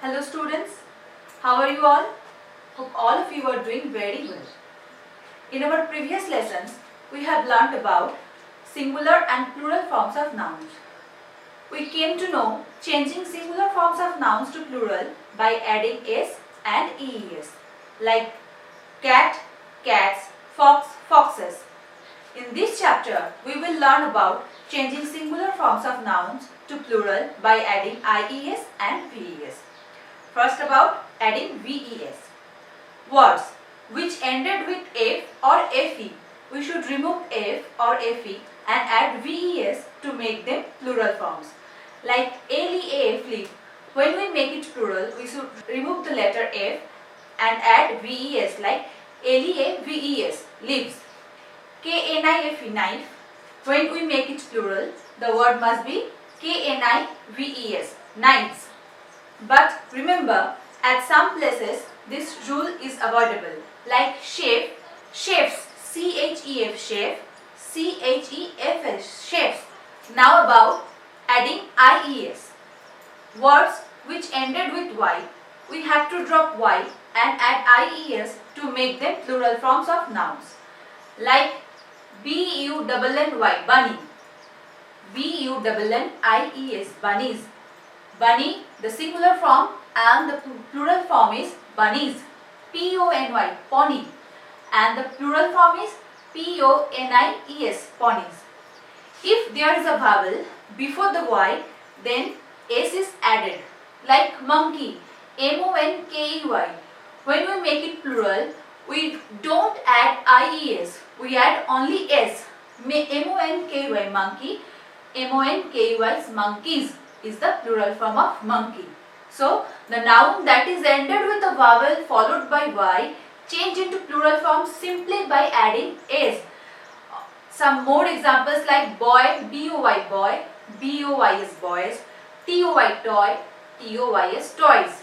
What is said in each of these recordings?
Hello students, how are you all? Hope all of you are doing very well. In our previous lessons, we have learnt about singular and plural forms of nouns. We came to know changing singular forms of nouns to plural by adding s and ees, like cat, cats, fox, foxes. In this chapter, we will learn about changing singular forms of nouns to plural by adding ies and ves. First, about adding VES. Words which ended with F or FE, we should remove F or FE and add VES to make them plural forms. Like LEAF, leaf. When we make it plural, we should remove the letter F and add VES, like LEAVES, leaves. KNIFE, knife. When we make it plural, the word must be KNIVES, knives. But remember, at some places this rule is avoidable, like chef, chefs, CHEF, chef, CHEFS, chefs. Now about adding IES. Words which ended with Y, we have to drop Y and add IES to make them plural forms of nouns. Like BUNNY, bunny, BUNNIES, bunnies. Bunny, the singular form, and the plural form is bunnies. PONY, pony, and the plural form is PONIES, ponies. If there is a vowel before the Y, then S is added, like monkey, MONKEY. When we make it plural, we don't add IES, we add only S. MONKY, monkey, MONKEY's, monkeys is the plural form of monkey. So, the noun that is ended with a vowel followed by Y change into plural form simply by adding S. Some more examples like boy, BOY, boy, BOY is boys, TOY, toy, TOY is toys.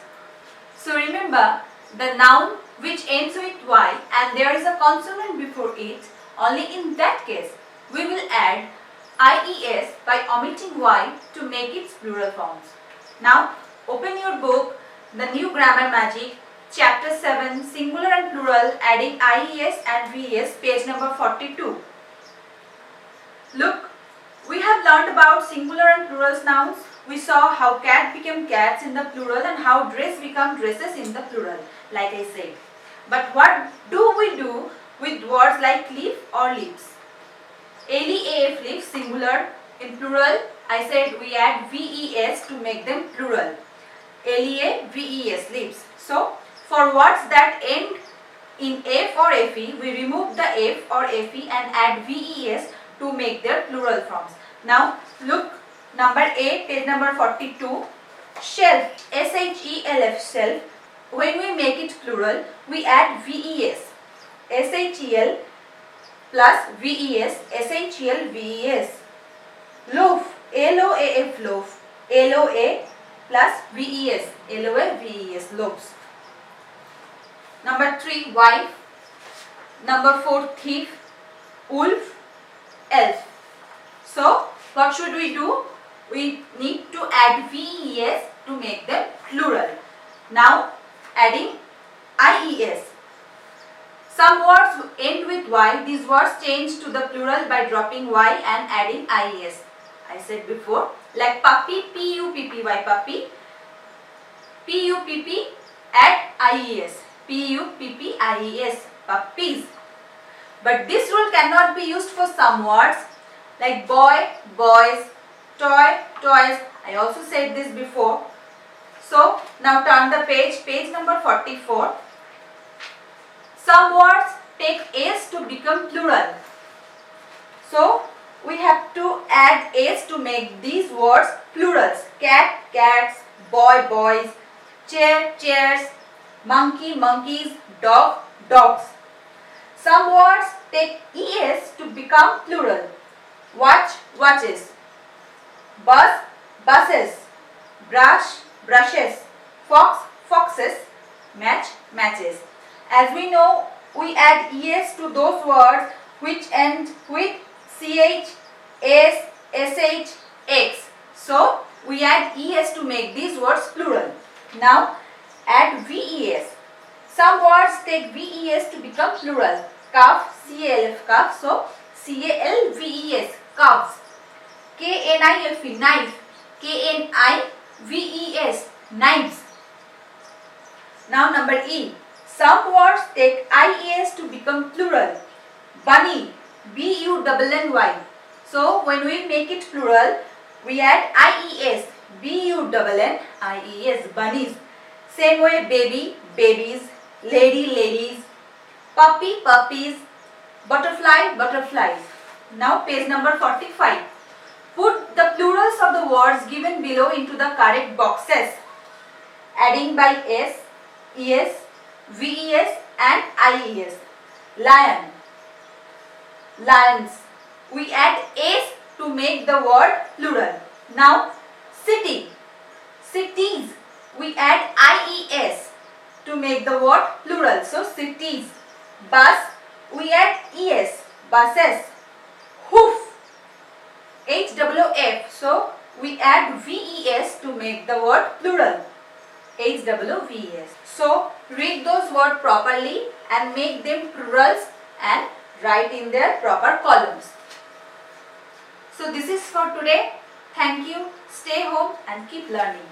So remember, the noun which ends with Y and there is a consonant before it, only in that case we will add IES by omitting Y to make its plural forms. Now open your book, The New Grammar Magic, Chapter 7, Singular and Plural, adding IES and VES, page number 42. Look, we have learned about singular and plural nouns. We saw how cat became cats in the plural and how dress become dresses in the plural, like I said. But what do we do with words like leaf or leaves? LEAF, leaf, singular. In plural, I said we add VES to make them plural. LEAVES, leaves. So, for words that end in F or FE, we remove the F or FE and add VES to make their plural forms. Now, look, number A, page number 42. Shelf, SHELF, shelf. When we make it plural, we add VES. SHEL plus VES, SHEL, VES. Loaf, LOAF, loaf, LOA plus VES, LOA, VES, loaves. Number 3, wife. Number 4, thief, wolf, elf. So, what should we do? We need to add VES to make them plural. Now, adding IES. Some words end with Y. These words change to the plural by dropping Y and adding IES. I said before, like puppy, PUPPY, puppy, PUPP, add IES, PUPPIES, puppies. But this rule cannot be used for some words like boy, boys, toy, toys. I also said this before. So, now turn the page, page number 44. Some words take S to become plural. So, we have to add S to make these words plurals. Cat, cats, boy, boys, chair, chairs, monkey, monkeys, dog, dogs. Some words take ES to become plural. Watch, watches. Bus, buses. Brush, brushes. Fox, foxes. Match, matches. As we know, we add ES to those words which end with CH, S, SH, X. So, we add ES to make these words plural. Now add VES. Some words take VES to become plural. Calf, CALF, calf. So CALVES, calves. KNIFE, knife. KNIVES, knives. Now number E. Some words take IES to become plural. Bunny, BUNNY. So when we make it plural, we add IES, BUNNIES, bunnies. Same way baby, babies, lady, ladies, puppy, puppies, butterfly, butterflies. Now page number 45. Put the plurals of the words given below into the correct boxes, adding by S, ES, VES and IES. Lion, lions. We add S to make the word plural. Now city, cities. We add IES to make the word plural. So cities. Bus, we add ES, buses. Hoof, HWF. So we add VES to make the word plural. HWVES. So read those words properly and make them plurals and write in their proper columns. So this is for today. Thank you. Stay home and keep learning.